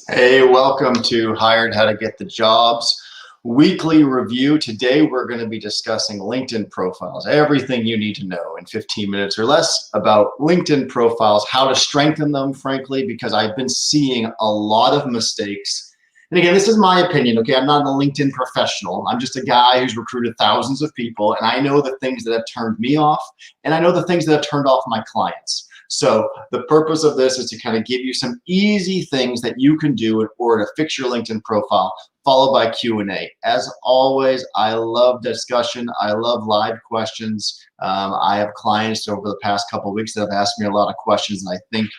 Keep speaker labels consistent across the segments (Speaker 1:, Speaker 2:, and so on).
Speaker 1: Hey, welcome to Hired How to Get the Jobs weekly review. Today we're going to be discussing LinkedIn profiles, everything you need to know in 15 minutes or less about LinkedIn profiles, how to strengthen them, frankly, because I've been seeing a lot of mistakes. And again, this is my opinion, okay? I'm not a LinkedIn professional. I'm just a guy who's recruited thousands of people, and I know the things that have turned me off, and I know the things that have turned off my clients. So the purpose of this is to kind of give you some easy things that you can do in order to fix your LinkedIn profile, followed by Q&A. As always, I love discussion. I love live questions. I have clients over the past couple of weeks that have asked me a lot of questions, and I think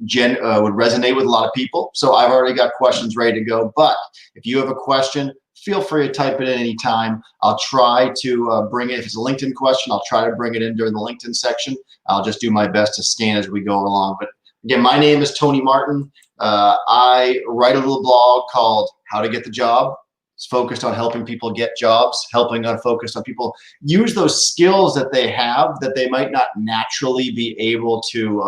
Speaker 1: Jen would resonate with a lot of people. So I've already got questions ready to go. But if you have a question, feel free to type it in any time. I'll try to bring it. If it's a LinkedIn question, I'll try to bring it in during the LinkedIn section. I'll just do my best to scan as we go along. But again, my name is Tony Martin. I write a little blog called How to Get the Job. It's focused on helping people get jobs, focused on people use those skills that they have that they might not naturally be able to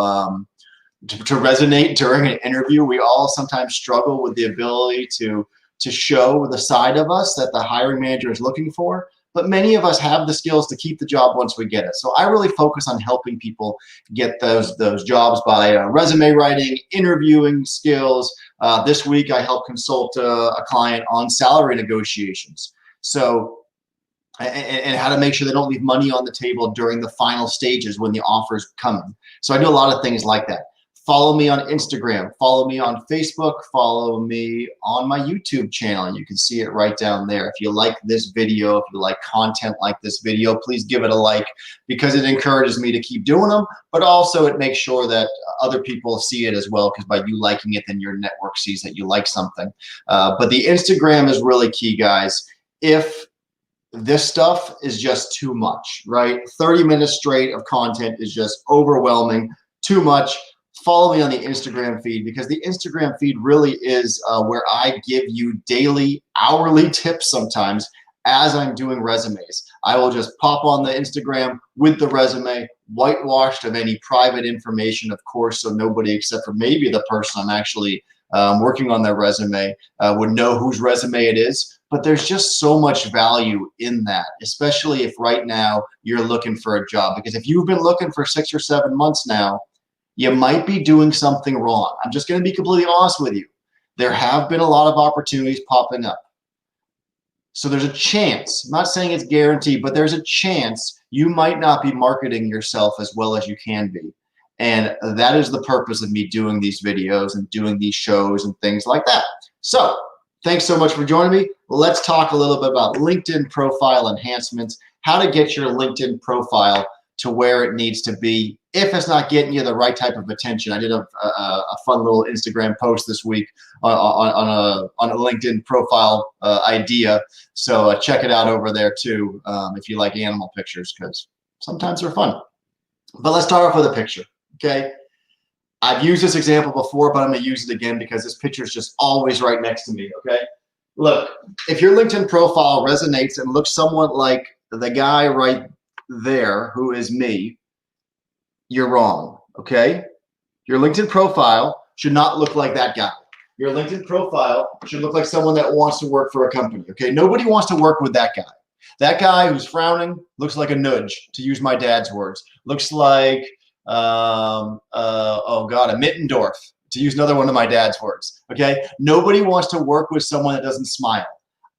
Speaker 1: resonate during an interview. We all sometimes struggle with the ability to show the side of us that the hiring manager is looking for, but many of us have the skills to keep the job once we get it. So I really focus on helping people get those jobs by resume writing, interviewing skills. This week I helped consult a client on salary negotiations. So and how to make sure they don't leave money on the table during the final stages when the offer's coming. So I do a lot of things like that. Follow me on Instagram, follow me on Facebook, follow me on my YouTube channel. You can see it right down there. If you like this video, if you like content like this video, please give it a like because it encourages me to keep doing them, but also it makes sure that other people see it as well, because by you liking it, then your network sees that you like something. But the Instagram is really key, guys. If this stuff is just too much, right? 30 minutes straight of content is just overwhelming, too much. Follow me on the Instagram feed, because the Instagram feed really is where I give you daily, hourly tips sometimes as I'm doing resumes. I will just pop on the Instagram with the resume, whitewashed of any private information, of course, so nobody except for maybe the person I'm actually working on their resume would know whose resume it is. But there's just so much value in that, especially if right now you're looking for a job. Because if you've been looking for 6 or 7 months now, you might be doing something wrong. I'm just going to be completely honest with you. There have been a lot of opportunities popping up. So there's a chance, I'm not saying it's guaranteed, but there's a chance you might not be marketing yourself as well as you can be. And that is the purpose of me doing these videos and doing these shows and things like that. So thanks so much for joining me. Let's talk a little bit about LinkedIn profile enhancements, how to get your LinkedIn profile to where it needs to be if it's not getting you the right type of attention. I did a fun little Instagram post this week on a LinkedIn profile idea. So check it out over there too if you like animal pictures, because sometimes they're fun. But let's start off with a picture, okay? I've used this example before, but I'm gonna use it again because this picture is just always right next to me, okay? Look, if your LinkedIn profile resonates and looks somewhat like the guy right there, who is me, you're wrong, okay? Your LinkedIn profile should not look like that guy. Your LinkedIn profile should look like someone that wants to work for a company, okay? Nobody wants to work with that guy. That guy who's frowning looks like a nudge, to use my dad's words. Looks like, oh God, a Mittendorf, to use another one of my dad's words, okay? Nobody wants to work with someone that doesn't smile.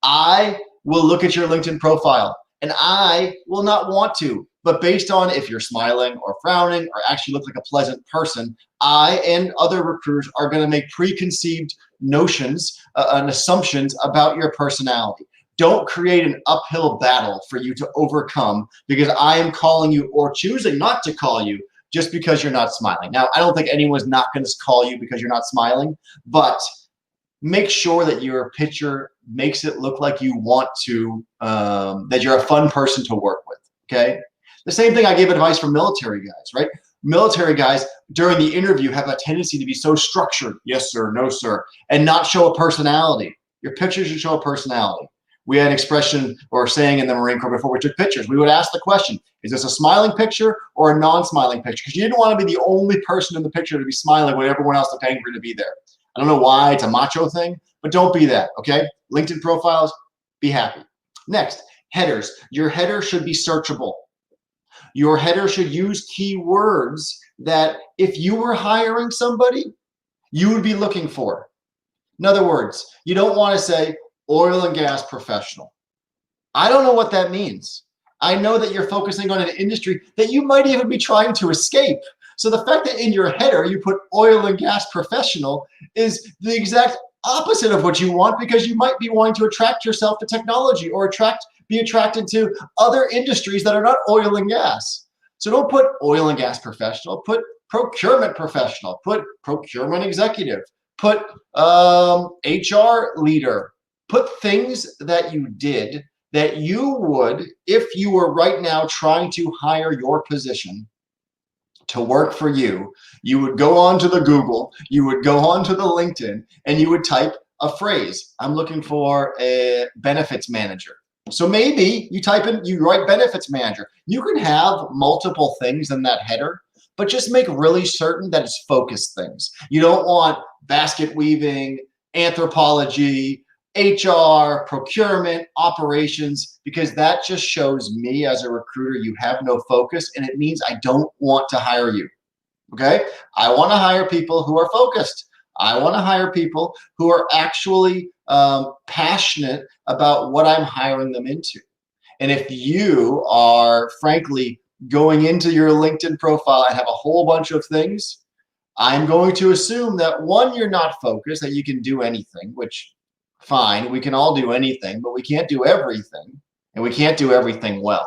Speaker 1: I will look at your LinkedIn profile and I will not want to, but based on if you're smiling or frowning or actually look like a pleasant person, I and other recruiters are going to make preconceived notions and assumptions about your personality. Don't create an uphill battle for you to overcome because I am calling you or choosing not to call you just because you're not smiling. Now, I don't think anyone's not going to call you because you're not smiling, but make sure that your picture makes it look like you want to, that you're a fun person to work with, okay? The same thing I give advice for military guys, right? Military guys during the interview have a tendency to be so structured, yes sir, no sir, and not show a personality. Your picture should show a personality. We had an expression or saying in the Marine Corps before we took pictures. We would ask the question, is this a smiling picture or a non-smiling picture? Because you didn't want to be the only person in the picture to be smiling when everyone else looked angry to be there. I don't know why it's a macho thing, but don't be that, okay? LinkedIn profiles, be happy. Next, headers. Your header should be searchable. Your header should use keywords that if you were hiring somebody, you would be looking for. In other words, you don't want to say oil and gas professional. I don't know what that means. I know that you're focusing on an industry that you might even be trying to escape. So the fact that in your header you put oil and gas professional is the exact opposite of what you want, because you might be wanting to attract yourself to technology or be attracted to other industries that are not oil and gas. So don't put oil and gas professional, put procurement professional, put procurement executive, put HR leader, put things that you did that you would, if you were right now trying to hire your position to work for you, you would go on to the Google, you would go on to the LinkedIn, and you would type a phrase. I'm looking for a benefits manager. So maybe you write benefits manager. You can have multiple things in that header, but just make really certain that it's focused things. You don't want basket weaving, anthropology, HR, procurement, operations, because that just shows me as a recruiter you have no focus, and it means I don't want to hire you. Okay? I want to hire people who are focused. I want to hire people who are actually passionate about what I'm hiring them into. And if you are, frankly, going into your LinkedIn profile and have a whole bunch of things, I'm going to assume that, one, you're not focused, that you can do anything, which fine, we can all do anything, but we can't do everything, and we can't do everything well.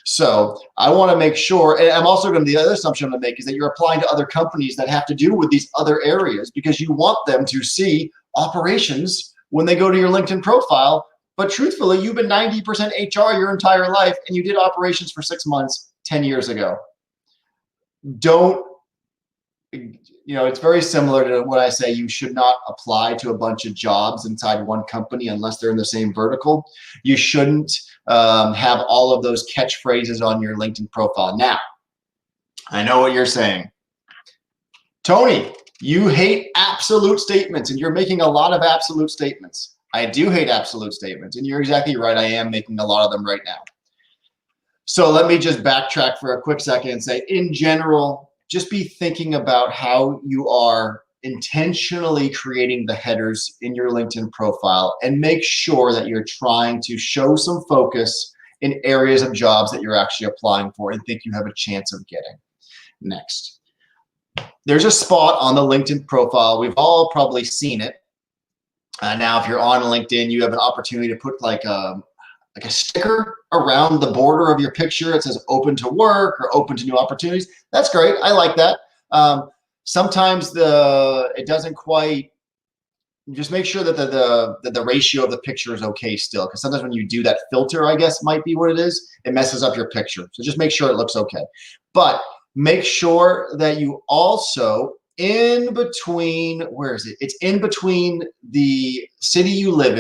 Speaker 1: So I want to make sure, and I'm also going to, the other assumption I'm going to make is that you're applying to other companies that have to do with these other areas, because you want them to see operations when they go to your LinkedIn profile. But truthfully, you've been 90% HR your entire life, and you did operations for 6 months 10 years ago. Don't, it's very similar to what I say. You should not apply to a bunch of jobs inside one company unless they're in the same vertical. You shouldn't have all of those catchphrases on your LinkedIn profile. Now, I know what you're saying. Tony, you hate absolute statements, and you're making a lot of absolute statements. I do hate absolute statements, and you're exactly right. I am making a lot of them right now. So let me just backtrack for a quick second and say, in general, just be thinking about how you are intentionally creating the headers in your LinkedIn profile, and make sure that you're trying to show some focus in areas of jobs that you're actually applying for and think you have a chance of getting. Next, there's a spot on the LinkedIn profile. We've all probably seen it. Now, if you're on LinkedIn, you have an opportunity to put like a sticker around the border of your picture. It says open to work or open to new opportunities. That's great. I like that. Sometimes it doesn't quite, just make sure that the ratio of the picture is okay still, because sometimes when you do that filter, I guess might be what it is, it messes up your picture. So just make sure it looks okay. But make sure that you also, in between, where is it? It's in between the city you live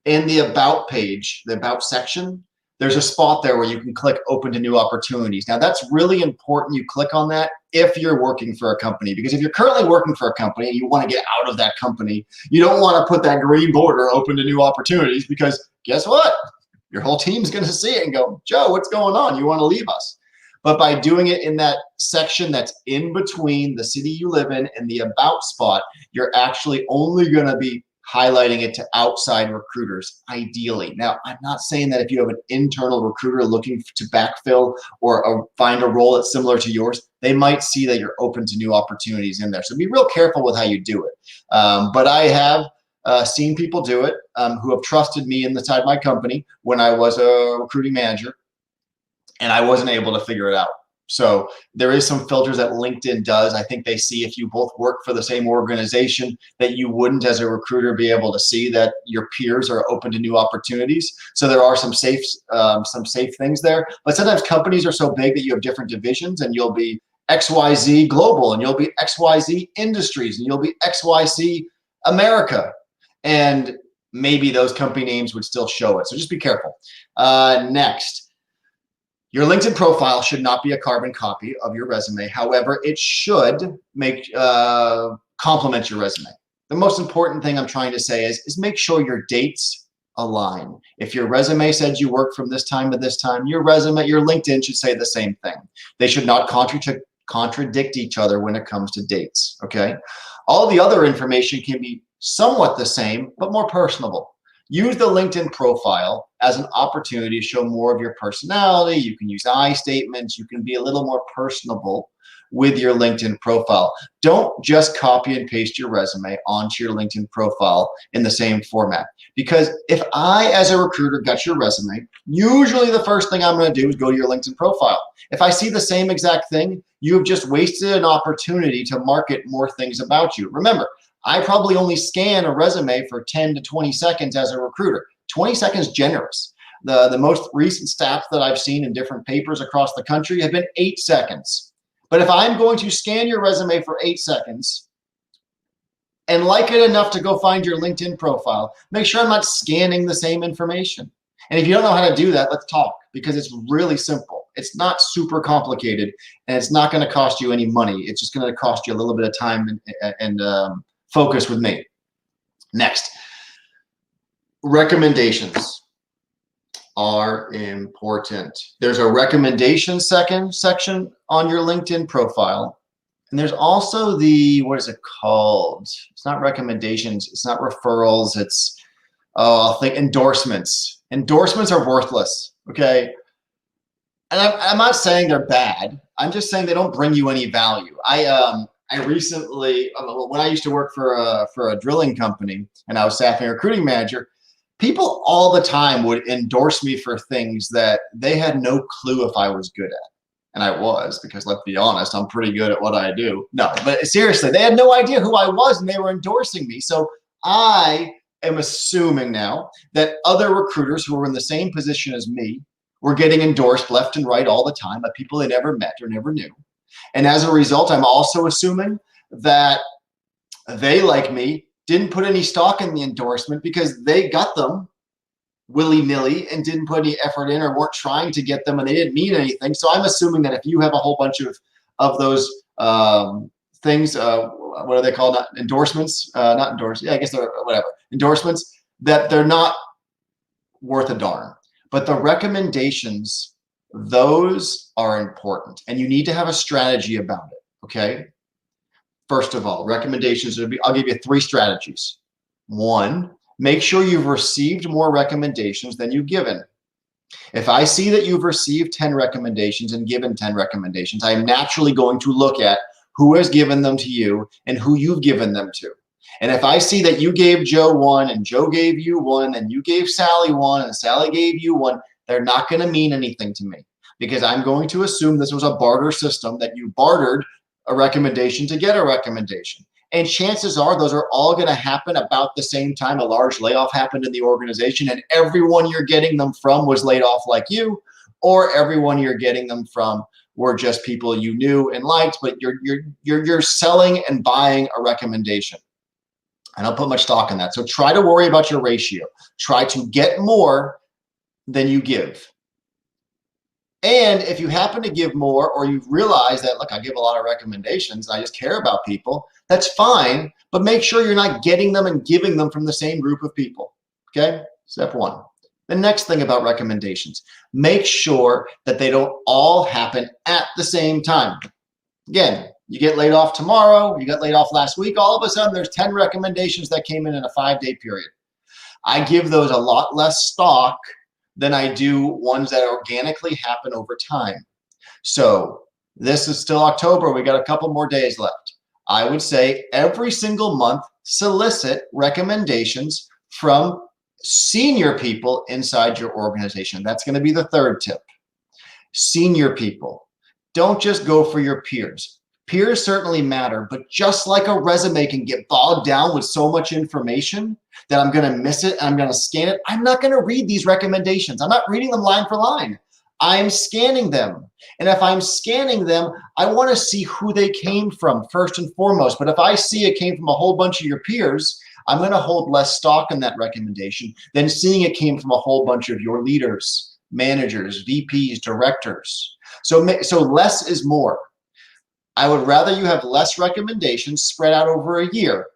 Speaker 1: in the about page, the about section, there's a spot there where you can click open to new opportunities. Now that's really important you click on that if you're working for a company, because if you're currently working for a company and you want to get out of that company, you don't want to put that green border open to new opportunities, because guess what? Your whole team's going to see it and go, Joe, what's going on? You want to leave us. But by doing it in that section that's in between the city you live in and the about spot, you're actually only going to be highlighting it to outside recruiters, ideally. Now, I'm not saying that if you have an internal recruiter looking to backfill or find a role that's similar to yours, they might see that you're open to new opportunities in there. So be real careful with how you do it. But I have seen people do it who have trusted me inside my company when I was a recruiting manager, and I wasn't able to figure it out. So there is some filters that LinkedIn does. I think they see if you both work for the same organization that you wouldn't, as a recruiter, be able to see that your peers are open to new opportunities. So there are some safe things there. But sometimes companies are so big that you have different divisions, and you'll be XYZ Global, and you'll be XYZ Industries, and you'll be XYZ America. And maybe those company names would still show it. So just be careful. Next. Your LinkedIn profile should not be a carbon copy of your resume. However, it should complement your resume. the most important thing I'm trying to say is make sure your dates align. If your resume said you work from this time to this time, your LinkedIn should say the same thing. They should not contradict each other when it comes to dates, okay? All the other information can be somewhat the same, but more personable. Use the LinkedIn profile as an opportunity to show more of your personality. You can use I statements. You can be a little more personable with your LinkedIn profile. Don't just copy and paste your resume onto your LinkedIn profile in the same format. Because if I, as a recruiter, got your resume, usually the first thing I'm going to do is go to your LinkedIn profile. If I see the same exact thing, you have just wasted an opportunity to market more things about you. Remember, I probably only scan a resume for 10 to 20 seconds as a recruiter. 20 seconds generous. The most recent stats that I've seen in different papers across the country have been 8 seconds. But if I'm going to scan your resume for 8 seconds and like it enough to go find your LinkedIn profile, make sure I'm not scanning the same information. And if you don't know how to do that, let's talk, because it's really simple. It's not super complicated, and it's not going to cost you any money. It's just going to cost you a little bit of time and focus with me. Next, recommendations are important. There's a recommendation section on your LinkedIn profile. And there's also the, what is it called? It's not recommendations. It's not referrals. It's, I think endorsements. Endorsements are worthless, okay? And I'm not saying they're bad. I'm just saying they don't bring you any value. I recently, when I used to work for a drilling company and I was staffing recruiting manager, people all the time would endorse me for things that they had no clue if I was good at. And I was, because let's be honest, I'm pretty good at what I do. No, but seriously, they had no idea who I was and they were endorsing me. So I am assuming now that other recruiters who were in the same position as me were getting endorsed left and right all the time by people they never met or never knew. And as a result, I'm also assuming that they, like me, didn't put any stock in the endorsement because they got them willy-nilly and didn't put any effort in or weren't trying to get them and they didn't mean anything. So I'm assuming that if you have a whole bunch of those things, what are they called? Not endorsements, not endorsements. Yeah, I guess they're whatever. Endorsements, that they're not worth a darn. But the recommendations, those are important, and you need to have a strategy about it, okay? First of all, recommendations would be, I'll give you 3 strategies. 1, make sure you've received more recommendations than you've given. If I see that you've received 10 recommendations and given 10 recommendations, I am naturally going to look at who has given them to you and who you've given them to. And if I see that you gave Joe 1 and Joe gave you 1 and you gave Sally 1 and Sally gave you 1, they're not going to mean anything to me, because I'm going to assume this was a barter system, that you bartered a recommendation to get a recommendation. And chances are those are all going to happen about the same time a large layoff happened in the organization, and everyone you're getting them from was laid off like you, or everyone you're getting them from were just people you knew and liked, but you're selling and buying a recommendation. I don't put much stock in that. So try to worry about your ratio. Try to get more than you give. And if you happen to give more, or you realize that, look, I give a lot of recommendations, I just care about people, that's fine, but make sure you're not getting them and giving them from the same group of people, okay? Step 1. The next thing about recommendations, make sure that they don't all happen at the same time. Again, you get laid off tomorrow, you got laid off last week, all of a sudden there's 10 recommendations that came in a 5-day period. I give those a lot less stock than I do ones that organically happen over time. So this is still October. We got a couple more days left. I would say every single month, solicit recommendations from senior people inside your organization. That's going to be the 3rd tip. Senior people. Don't just go for your peers. Peers certainly matter, but just like a resume can get bogged down with so much information that I'm going to miss it and I'm going to scan it, I'm not going to read these recommendations. I'm not reading them line for line. I'm scanning them. And if I'm scanning them, I want to see who they came from first and foremost. But if I see it came from a whole bunch of your peers, I'm going to hold less stock in that recommendation than seeing it came from a whole bunch of your leaders, managers, VPs, directors. So less is more. I would rather you have less recommendations spread out over a year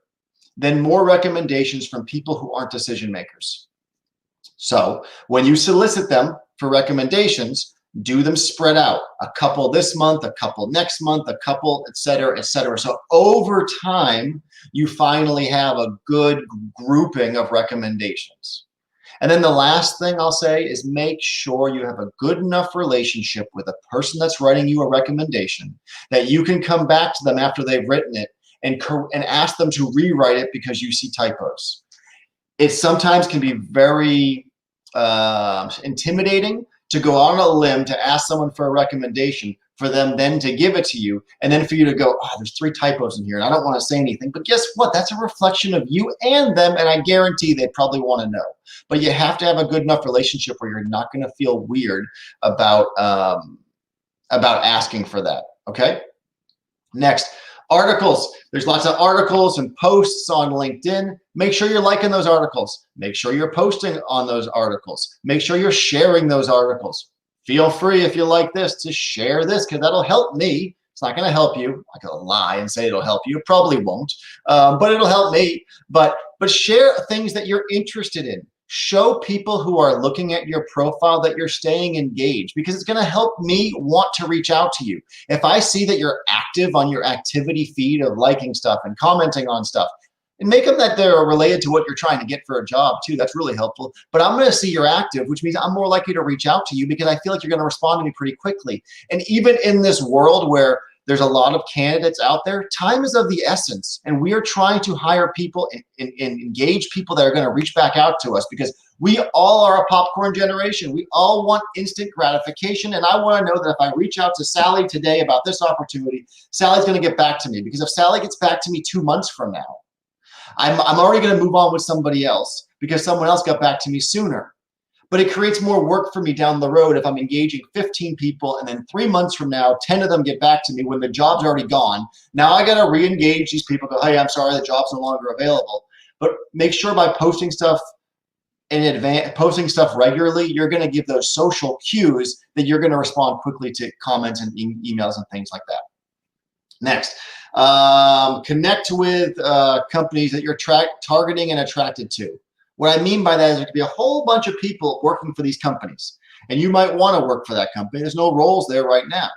Speaker 1: than more recommendations from people who aren't decision makers. So when you solicit them for recommendations, do them spread out, a couple this month, a couple next month, a couple, et cetera, et cetera. So over time, you finally have a good grouping of recommendations. And then the last thing I'll say is make sure you have a good enough relationship with a person that's writing you a recommendation that you can come back to them after they've written it and ask them to rewrite it because you see typos. It sometimes can be very intimidating to go out on a limb to ask someone for a recommendation, for them then to give it to you, and then for you to go, oh, there's 3 typos in here, and I don't want to say anything. But guess what? That's a reflection of you and them, and I guarantee they probably want to know. But you have to have a good enough relationship where you're not going to feel weird about asking for that, okay? Next, articles. There's lots of articles and posts on LinkedIn. Make sure you're liking those articles. Make sure you're posting on those articles. Make sure you're sharing those articles. Feel free, if you like this, to share this because that'll help me. It's not going to help you. I'm not going to lie and say it'll help you. It probably won't, but it'll help me. But share things that you're interested in. Show people who are looking at your profile that you're staying engaged, because it's going to help me want to reach out to you. If I see that you're active on your activity feed of liking stuff and commenting on stuff, and make them that they're related to what you're trying to get for a job too. That's really helpful. But I'm going to see you're active, which means I'm more likely to reach out to you because I feel like you're going to respond to me pretty quickly. And even in this world where there's a lot of candidates out there, time is of the essence. And we are trying to hire people and engage people that are going to reach back out to us, because we all are a popcorn generation. We all want instant gratification. And I want to know that if I reach out to Sally today about this opportunity, Sally's going to get back to me. Because if Sally gets back to me 2 months from now, I'm already going to move on with somebody else because someone else got back to me sooner. But it creates more work for me down the road if I'm engaging 15 people and then 3 months from now, 10 of them get back to me when the job's already gone. Now I got to re-engage these people, go, hey, I'm sorry, the job's no longer available. But make sure by posting stuff in advance, posting stuff regularly, you're going to give those social cues that you're going to respond quickly to comments and emails and things like that. Next, connect with companies that you're targeting and attracted to. What I mean by that is there could be a whole bunch of people working for these companies, and you might want to work for that company. There's no roles there right now.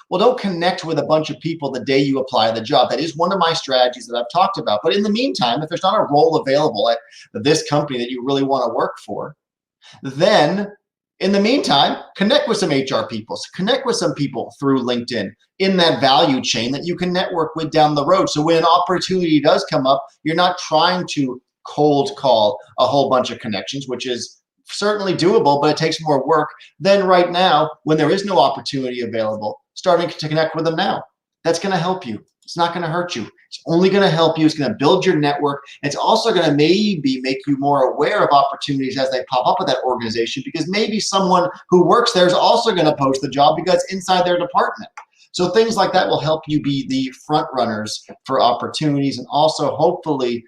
Speaker 1: Well, don't connect with a bunch of people the day you apply the job. That is one of my strategies that I've talked about. But in the meantime, if there's not a role available at this company that you really want to work for, then in the meantime, connect with some HR people, connect with some people through LinkedIn in that value chain that you can network with down the road. So when an opportunity does come up, you're not trying to cold call a whole bunch of connections, which is certainly doable, but it takes more work than right now when there is no opportunity available, starting to connect with them now. That's going to help you. It's not going to hurt you. It's only going to help you. It's going to build your network. It's also going to maybe make you more aware of opportunities as they pop up at that organization, because maybe someone who works there is also going to post the job because it's inside their department. So things like that will help you be the front runners for opportunities, and also hopefully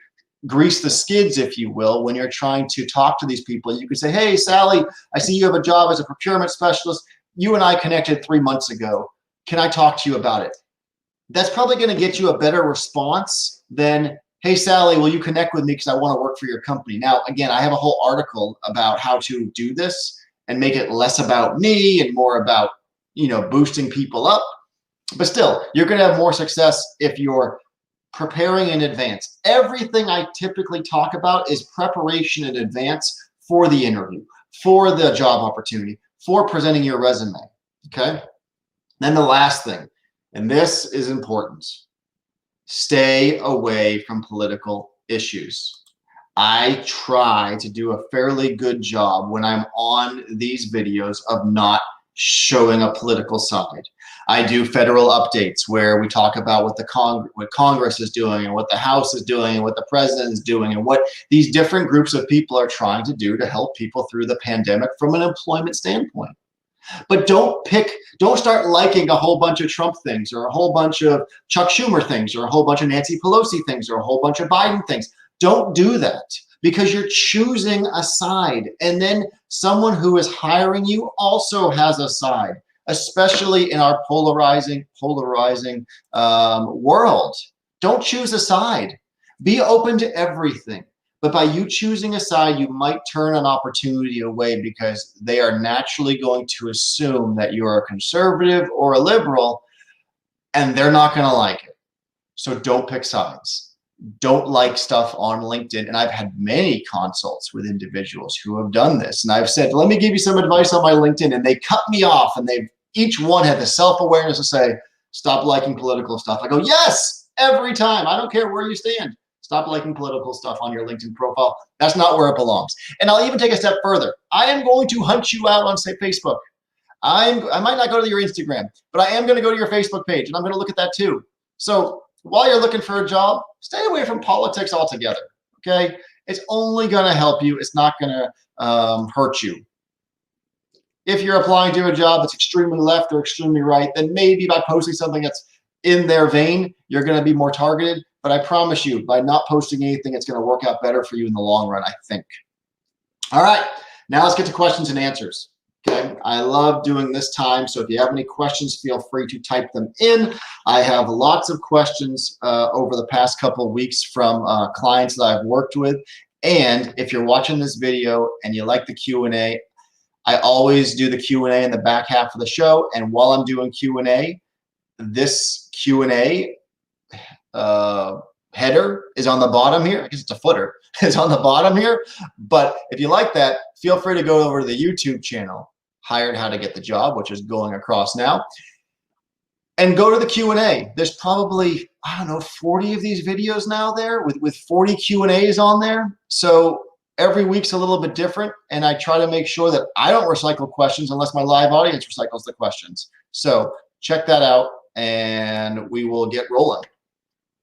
Speaker 1: grease the skids, if you will, when you're trying to talk to these people. You can say, hey, Sally, I see you have a job as a procurement specialist. You and I connected 3 months ago. Can I talk to you about it? That's probably going to get you a better response than, hey, Sally, will you connect with me because I want to work for your company? Now, again, I have a whole article about how to do this and make it less about me and more about, boosting people up. But still, you're going to have more success if you're preparing in advance. Everything I typically talk about is preparation in advance for the interview, for the job opportunity, for presenting your resume, okay? Then the last thing, and this is important, stay away from political issues. I try to do a fairly good job when I'm on these videos of not showing a political side. I do federal updates where we talk about what Congress is doing and what the House is doing and what the president is doing and what these different groups of people are trying to do to help people through the pandemic from an employment standpoint. But don't start liking a whole bunch of Trump things or a whole bunch of Chuck Schumer things or a whole bunch of Nancy Pelosi things or a whole bunch of Biden things. Don't do that, because you're choosing a side. And then someone who is hiring you also has a side, especially in our polarizing world. Don't choose a side. Be open to everything. But by you choosing a side, you might turn an opportunity away because they are naturally going to assume that you're a conservative or a liberal, and they're not going to like it. So don't pick sides. Don't like stuff on LinkedIn. And I've had many consults with individuals who have done this. And I've said, let me give you some advice on my LinkedIn. And they cut me off, and they've each one had the self-awareness to say, stop liking political stuff. I go, yes, every time. I don't care where you stand. Stop liking political stuff on your LinkedIn profile. That's not where it belongs. And I'll even take a step further. I am going to hunt you out on, say, Facebook. I might not go to your Instagram, but I am going to go to your Facebook page, and I'm going to look at that too. So while you're looking for a job, stay away from politics altogether, okay? It's only going to help you. It's not going to hurt you. If you're applying to a job that's extremely left or extremely right, then maybe by posting something that's in their vein, you're going to be more targeted. But I promise you, by not posting anything, it's going to work out better for you in the long run, I think. All right, now let's get to questions and answers. Okay, I love doing this time. So if you have any questions, feel free to type them in. I have lots of questions over the past couple of weeks from clients that I've worked with. And if you're watching this video and you like the Q&A, I always do the Q&A in the back half of the show. And while I'm doing Q&A, this Q&A header is on the bottom here. I guess it's a footer. It's on the bottom here. But if you like that, feel free to go over to the YouTube channel, Hired How to Get the Job, which is going across now, and go to the Q&A. There's probably, I don't know, 40 of these videos now there with 40 Q&As on there. So every week's a little bit different, and I try to make sure that I don't recycle questions unless my live audience recycles the questions. So check that out, and we will get rolling.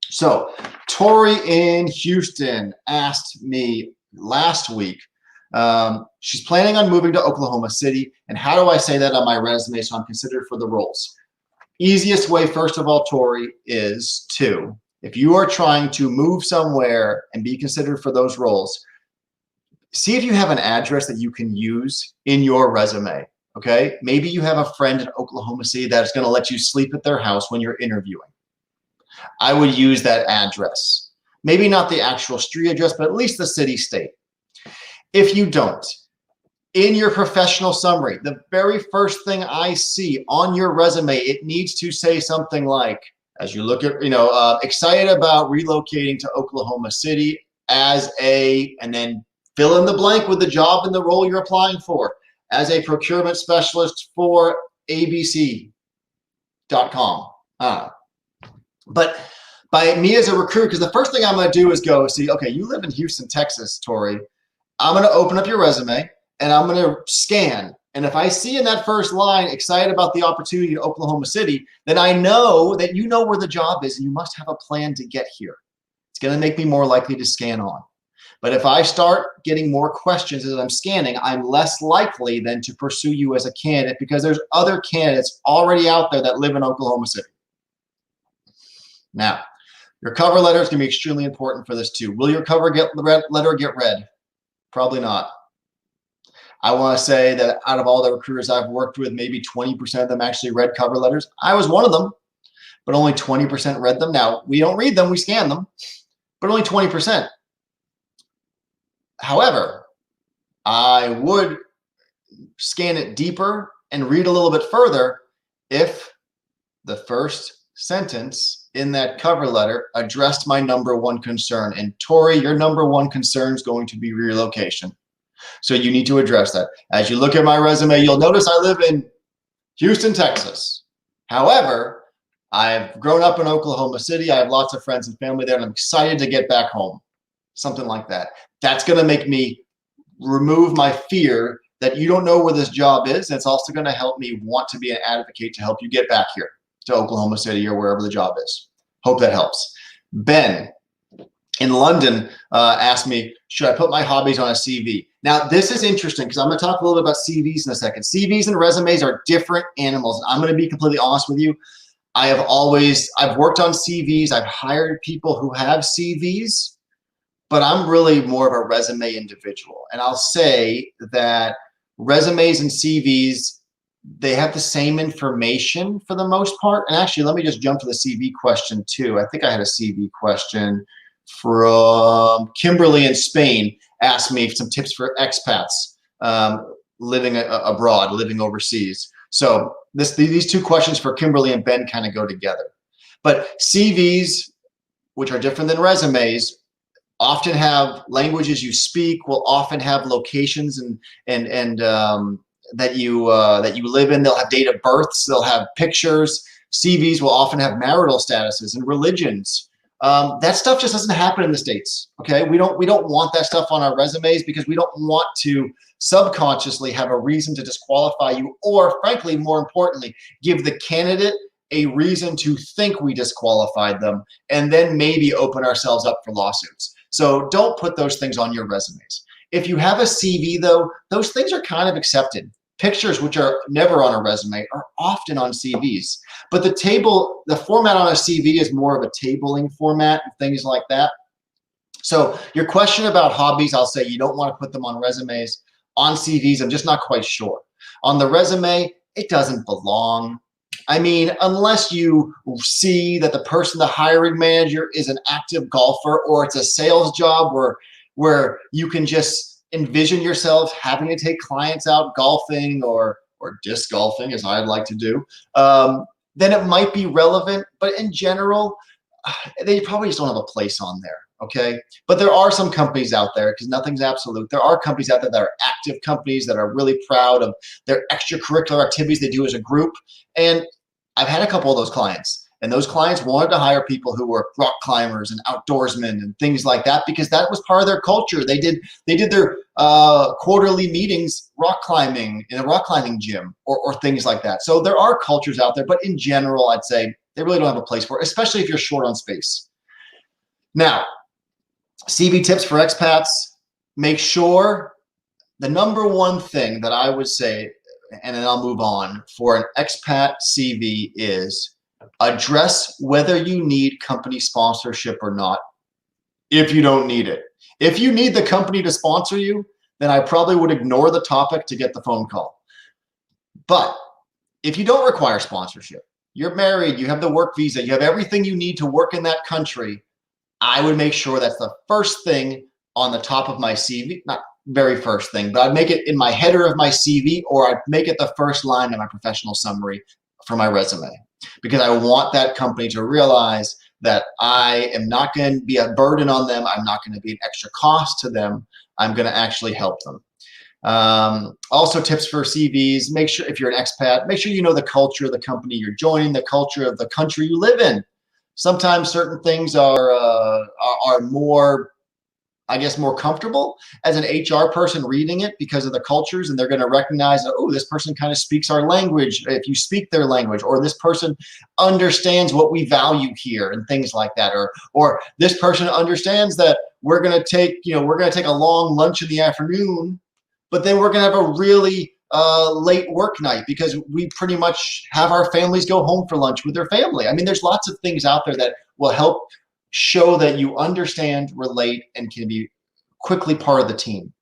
Speaker 1: So Tori in Houston asked me last week, she's planning on moving to Oklahoma City, and how do I say that on my resume so I'm considered for the roles? Easiest way, first of all, Tori, is to, if you are trying to move somewhere and be considered for those roles, see if you have an address that you can use in your resume, okay? Maybe you have a friend in Oklahoma City that's going to let you sleep at their house when you're interviewing. I would use that address. Maybe not the actual street address, but at least the city, state. If you don't, in your professional summary, the very first thing I see on your resume, it needs to say something like, as you look at, excited about relocating to Oklahoma City as a, and then fill in the blank with the job and the role you're applying for, as a procurement specialist for abc.com. But by me as a recruiter, because the first thing I'm going to do is go see, okay, you live in Houston, Texas, Tori. I'm going to open up your resume and I'm going to scan. And if I see in that first line, excited about the opportunity in Oklahoma City, then I know that you know where the job is and you must have a plan to get here. It's going to make me more likely to scan on. But if I start getting more questions as I'm scanning, I'm less likely then to pursue you as a candidate because there's other candidates already out there that live in Oklahoma City. Now, your cover letter is going to be extremely important for this too. Will your cover letter get read? Probably not. I want to say that out of all the recruiters I've worked with, maybe 20% of them actually read cover letters. I was one of them, but only 20% read them. Now, we don't read them, we scan them, but only 20%. However, I would scan it deeper and read a little bit further if the first sentence in that cover letter addressed my number one concern. And Tori, your number one concern is going to be relocation. So you need to address that. As you look at my resume, you'll notice I live in Houston, Texas. However, I've grown up in Oklahoma City. I have lots of friends and family there, and I'm excited to get back home. Something like that. That's going to make me remove my fear that you don't know where this job is. And it's also going to help me want to be an advocate to help you get back here to Oklahoma City or wherever the job is. Hope that helps. Ben in London asked me, should I put my hobbies on a CV? Now, this is interesting because I'm going to talk a little bit about CVs in a second. CVs and resumes are different animals. I'm going to be completely honest with you. I've worked on CVs. I've hired people who have CVs, but I'm really more of a resume individual. And I'll say that resumes and CVs, they have the same information for the most part. And actually, let me just jump to the CV question too. I think I had a CV question from Kimberly in Spain asked me some tips for expats living abroad, living overseas. So these two questions for Kimberly and Ben kind of go together. But CVs, which are different than resumes, often have languages you speak, will often have locations and that you live in. They'll have date of births, they'll have pictures. CVs will often have marital statuses and religions. That stuff just doesn't happen in the States. Okay, we don't want that stuff on our resumes because we don't want to subconsciously have a reason to disqualify you, or frankly, more importantly, give the candidate a reason to think we disqualified them, and then maybe open ourselves up for lawsuits. So don't put those things on your resumes. If you have a CV though, those things are kind of accepted. Pictures, which are never on a resume, are often on CVs. But the format on a CV is more of a tabling format and things like that. So your question about hobbies, I'll say you don't want to put them on resumes. On CVs, I'm just not quite sure. On the resume, it doesn't belong. I mean, unless you see that the hiring manager is an active golfer, or it's a sales job where you can just envision yourself having to take clients out golfing or disc golfing, as I'd like to do, then it might be relevant. But in general, they probably just don't have a place on there. Okay, but there are some companies out there, because nothing's absolute. There are companies out there that are active companies that are really proud of their extracurricular activities they do as a group. And I've had a couple of those clients, and those clients wanted to hire people who were rock climbers and outdoorsmen and things like that, because that was part of their culture. They did their quarterly meetings rock climbing in a rock climbing gym or things like that. So there are cultures out there, but in general, I'd say they really don't have a place for it, especially if you're short on space. Now, CV tips for expats: make sure the number one thing that I would say, and then I'll move on, for an expat CV is address whether you need company sponsorship or not. If you don't need it. If you need the company to sponsor you, then I probably would ignore the topic to get the phone call. But if you don't require sponsorship, you're married, you have the work visa, you have everything you need to work in that country, I would make sure that's the first thing on the top of my CV. Not very first thing, but I'd make it in my header of my CV, or I'd make it the first line of my professional summary for my resume, because I want that company to realize that I am not going to be a burden on them. I'm not going to be an extra cost to them. I'm going to actually help them. Also, tips for CVs: make sure, if you're an expat, make sure you know the culture of the company you're joining, the culture of the country you live in. Sometimes certain things are more, I guess, more comfortable as an HR person reading it because of the cultures, and they're going to recognize that, oh, this person kind of speaks our language if you speak their language, or this person understands what we value here and things like that, or this person understands that we're going to take a long lunch in the afternoon, but then we're going to have a really late work night because we pretty much have our families go home for lunch with their family. I mean, there's lots of things out there that will help show that you understand, relate, and can be quickly part of the team.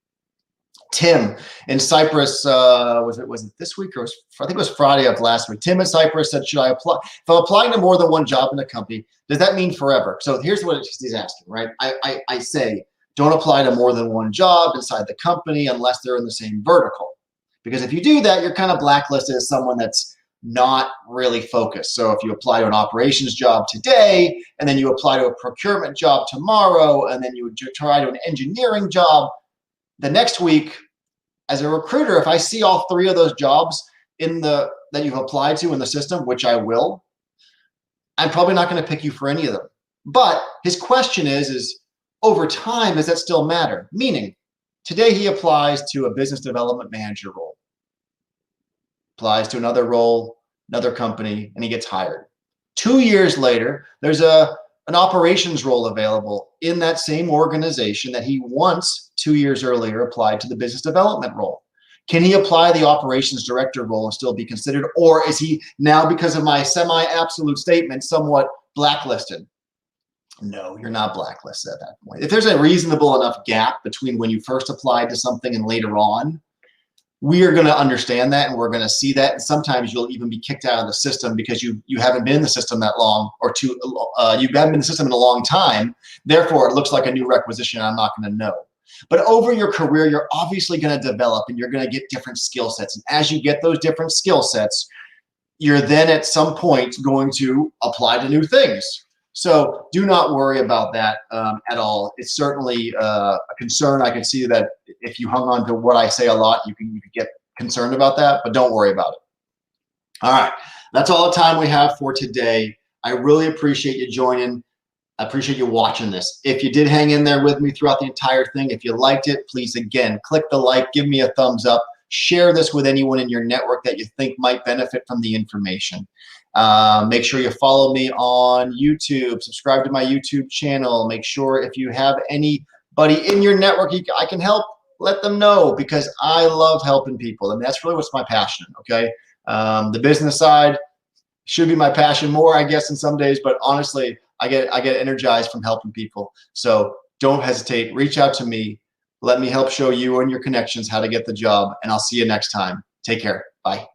Speaker 1: Tim in Cyprus, was it this week, or I think it was Friday of last week. Tim in Cyprus said, should I apply? If I'm applying to more than one job in a company, does that mean forever? So here's what he's asking, right? I say, don't apply to more than one job inside the company unless they're in the same vertical. Because if you do that, you're kind of blacklisted as someone that's not really focused. So if you apply to an operations job today, and then you apply to a procurement job tomorrow, and then you would try to an engineering job the next week, as a recruiter, if I see all three of those jobs that you've applied to in the system, which I will, I'm probably not going to pick you for any of them. But his question is over time, does that still matter? Meaning, today he applies to a business development manager role, applies to another role, another company, and he gets hired. 2 years later, there's an operations role available in that same organization that he once 2 years earlier applied to the business development role. Can he apply the operations director role and still be considered, or is he now, because of my semi-absolute statement, somewhat blacklisted? No, you're not blacklisted at that point. If there's a reasonable enough gap between when you first applied to something and later on, we are going to understand that and we're going to see that. And sometimes you'll even be kicked out of the system because you haven't been in the system that long, or you haven't been in the system in a long time. Therefore, it looks like a new requisition and I'm not going to know. But over your career, you're obviously going to develop and you're going to get different skill sets. And as you get those different skill sets, you're then at some point going to apply to new things. So do not worry about that at all. It's certainly a concern. I can see that if you hung on to what I say a lot, you can get concerned about that, but don't worry about it. All right, that's all the time we have for today. I really appreciate you joining. I appreciate you watching this. If you did hang in there with me throughout the entire thing, if you liked it, please, again, click the like, give me a thumbs up, share this with anyone in your network that you think might benefit from the information. Make sure you follow me on YouTube, subscribe to my YouTube channel. Make sure if you have anybody in your network I can help, let them know, because I love helping people. And that's really what's my passion, okay? The business side should be my passion more, I guess, in some days, but honestly, I get energized from helping people. So don't hesitate, reach out to me. Let me help show you and your connections how to get the job, and I'll see you next time. Take care. Bye.